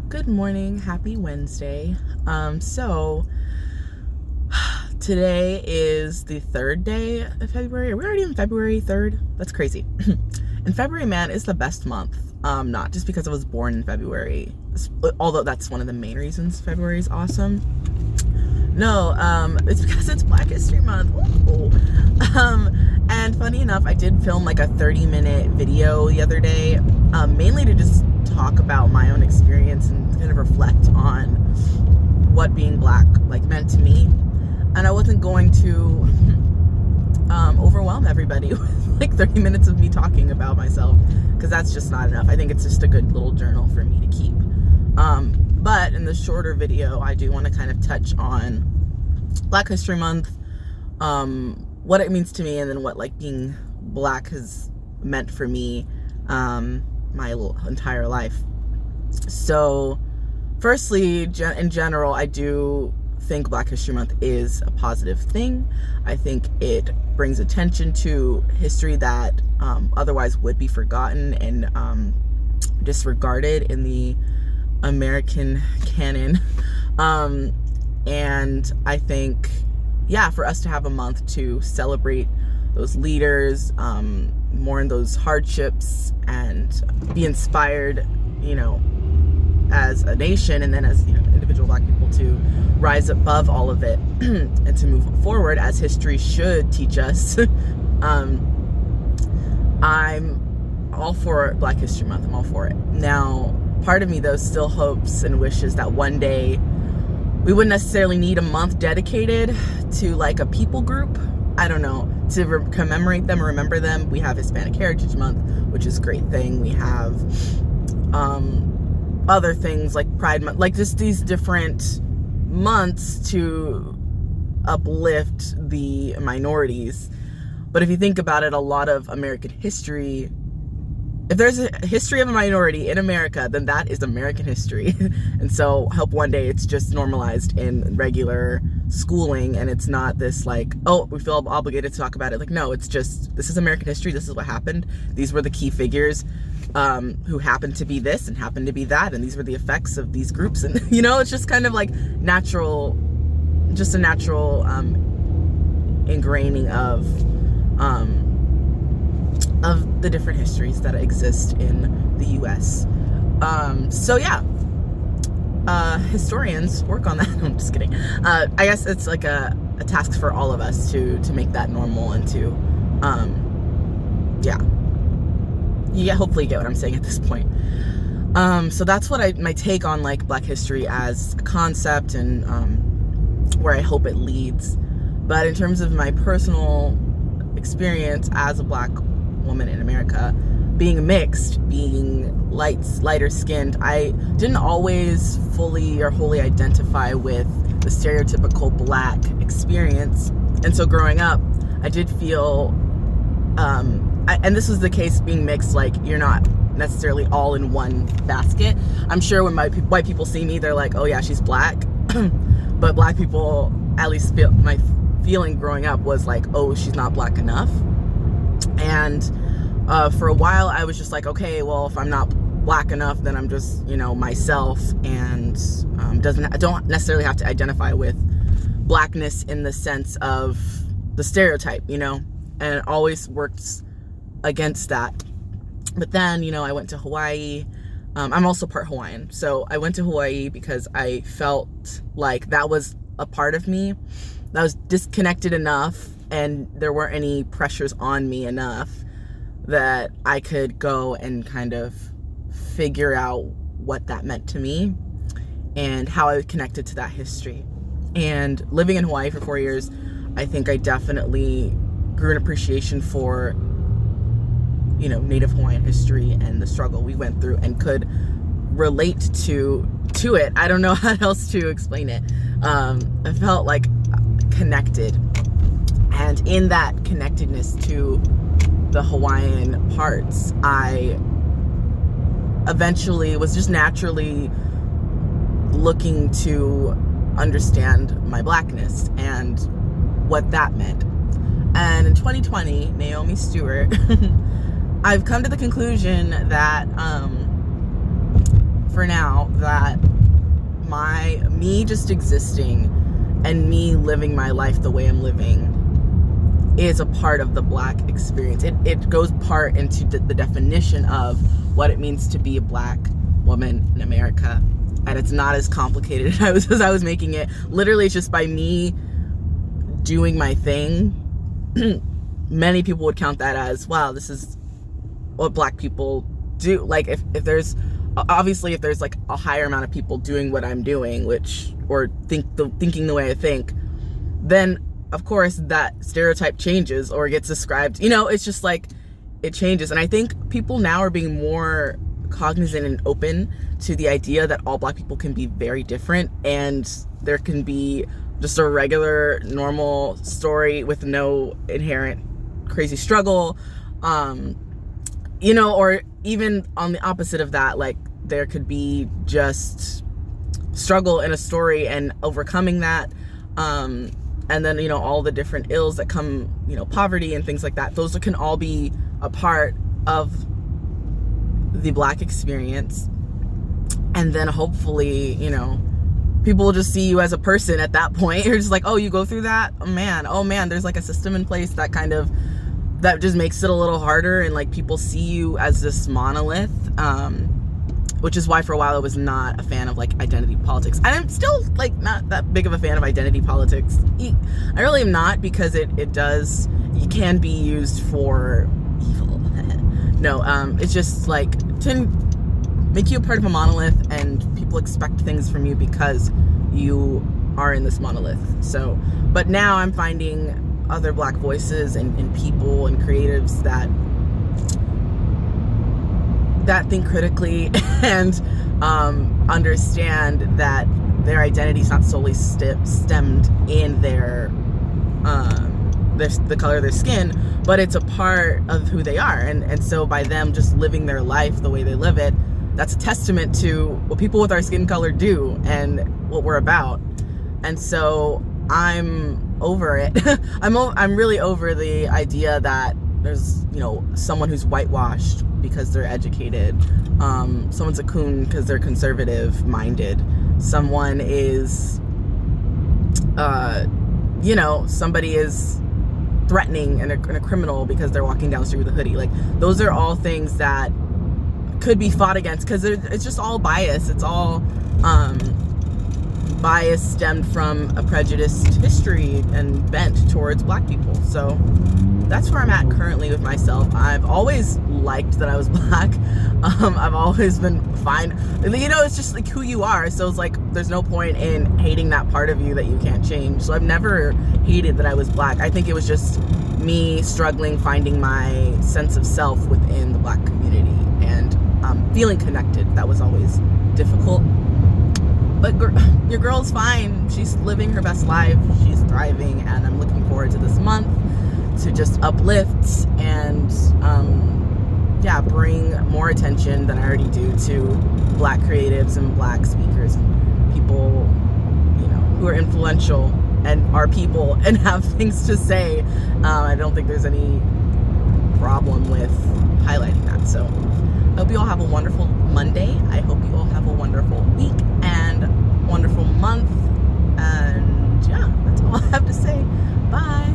Good morning. Happy Wednesday. So today is the third day of February. Are we already in February 3rd? That's crazy. And February, man, is the best month. Not just because I was born in February, although that's one of the main reasons February is awesome. No, it's because it's Black History Month. Ooh. And funny enough, I did film like a 30-minute video the other day, mainly to just talk about my own experience and kind of reflect on what being Black like meant to me. And I wasn't going to overwhelm everybody with like 30 minutes of me talking about myself, because that's just not enough. I think it's just a good little journal for me to keep. But in the shorter video, I do want to kind of touch on Black History Month, what it means to me, and then what like being Black has meant for me my entire life. So firstly, in general, I do think Black History Month is a positive thing. I think it brings attention to history that otherwise would be forgotten and disregarded in the American canon. And I think, yeah, for us to have a month to celebrate those leaders, mourn those hardships, and be inspired, as a nation, and then as individual Black people, to rise above all of it and to move forward as history should teach us. I'm all for Black History Month. I'm all for it. Now, part of me though still hopes and wishes that one day we wouldn't necessarily need a month dedicated to like a people group. I don't know, to commemorate them or remember them. We have Hispanic Heritage Month, which is a great thing. We have other things like Pride Month, like just these different months to uplift the minorities. But if you think about it, a lot of American history, if there's a history of a minority in America, then that is American history. And so I hope one day it's just normalized in regular schooling, and it's not this like, oh, we feel obligated to talk about it. Like, no, it's just, this is American history. This is what happened. These were the key figures who happened to be this and happened to be that. And these were the effects of these groups. And, it's just kind of like natural, just a natural ingraining of the different histories that exist in the US. So yeah, historians work on that. I'm just kidding. I guess it's like a task for all of us to make that normal and to, yeah. You hopefully get what I'm saying at this point. So that's what my take on like Black history as a concept, and where I hope it leads. But in terms of my personal experience as a Black woman in America, being mixed, being lighter skinned, I didn't always fully or wholly identify with the stereotypical Black experience. And so growing up, I did feel, and this was the case being mixed, like you're not necessarily all in one basket. I'm sure when white people see me, they're like, oh yeah, she's Black. But Black people, at least my feeling growing up was like, oh, she's not Black enough. And for a while I was just like, okay, well, if I'm not Black enough, then I'm just, myself, and I don't necessarily have to identify with Blackness in the sense of the stereotype, and it always worked against that. But then, I went to Hawaii. I'm also part Hawaiian. So I went to Hawaii because I felt like that was a part of me that was disconnected enough, and there weren't any pressures on me enough that I could go and kind of figure out what that meant to me and how I connected to that history. And living in Hawaii for 4 years, I think I definitely grew an appreciation for, Native Hawaiian history and the struggle we went through, and could relate to it. I don't know how else to explain it. I felt like connected, and in that connectedness to the Hawaiian parts, I eventually was just naturally looking to understand my Blackness and what that meant. And in 2020, Naomi Stewart, I've come to the conclusion that for now that me just existing and me living my life the way I'm living is a part of the Black experience. It goes part into the definition of what it means to be a Black woman in America. And it's not as complicated as I was making it. Literally, it's just by me doing my thing. Many people would count that as, wow, this is what Black people do. Like, if there's like a higher amount of people doing what I'm doing, or thinking the way I think, then of course that stereotype changes or gets described. It's just like it changes. And I think people now are being more cognizant and open to the idea that all Black people can be very different, and there can be just a regular, normal story with no inherent crazy struggle, or even on the opposite of that, like there could be just struggle in a story and overcoming that, and then all the different ills that come, poverty and things like that. Those can all be a part of the Black experience. And then hopefully, people will just see you as a person at that point. You're just like, oh, you go through that? Oh man, there's like a system in place that just makes it a little harder, and like people see you as this monolith, which is why for a while I was not a fan of like identity politics. And I'm still like not that big of a fan of identity politics. I really am not, because it can be used for evil. No, it's just like to make you a part of a monolith, and people expect things from you because you are in this monolith. So, but now I'm finding other Black voices and people and creatives that think critically and understand that their identity is not solely stemmed in the color of their skin, but it's a part of who they are. And so by them just living their life the way they live it, that's a testament to what people with our skin color do and what we're about. And so I'm over it. I'm really over the idea that there's, someone who's whitewashed because they're educated. Someone's a coon because they're conservative minded. Someone is, somebody is threatening and a criminal because they're walking down the street with a hoodie. Like, those are all things that could be fought against, because it's just all bias. It's all bias stemmed from a prejudiced history and bent towards Black people. So that's where I'm at currently with myself. I've always liked that I was Black. I've always been fine. It's just like who you are. So it's like there's no point in hating that part of you that you can't change. So I've never hated that I was Black. I think it was just me struggling finding my sense of self within the Black community and feeling connected. That was always difficult. But your girl's fine. She's living her best life. She's thriving, and I'm looking forward to this month to just uplift and bring more attention than I already do to Black creatives and Black speakers and people, who are influential and are people and have things to say. I don't think there's any problem with highlighting that. So I hope you all have a wonderful Monday. I hope you all have a wonderful week and wonderful month. And yeah, that's all I have to say. Bye.